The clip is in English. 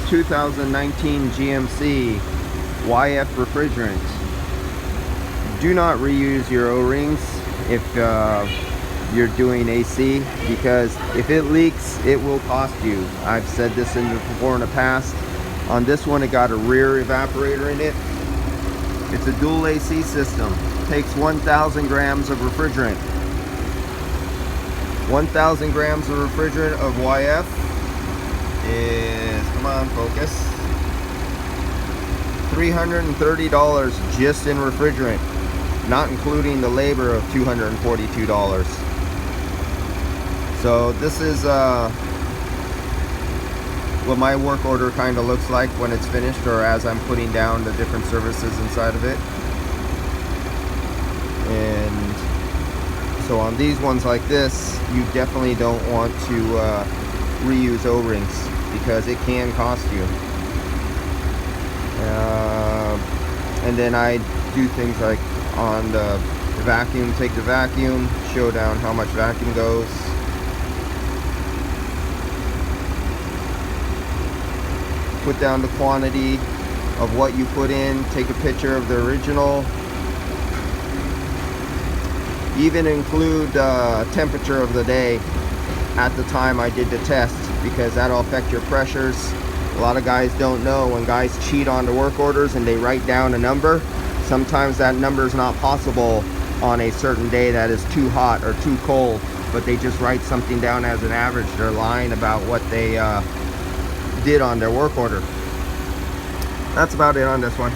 2019 GMC YF refrigerant. Do not reuse your O-rings if you're doing AC, because if it leaks, it will cost you. I've said this before in the past. On this one, it got a rear evaporator in it. It's a dual AC system. Takes 1,000 grams of refrigerant. 1,000 grams of refrigerant of YF is, come on, focus, $330 just in refrigerant, not including the labor of $242. So this is what my work order kind of looks like when it's finished, or as I'm putting down the different services inside of it. And so on these ones like this, you definitely don't want to reuse O-rings, because it can cost you. And then I do things like on the vacuum, take the vacuum, show down how much vacuum goes. Put down the quantity of what you put in, take a picture of the original. Even include temperature of the day at the time I did the test, because that'll affect your pressures. A lot of guys don't know, when guys cheat on the work orders and they write down a number, sometimes that number is not possible on a certain day that is too hot or too cold, but they just write something down as an average. They're lying about what they did on their work order. That's about it on this one.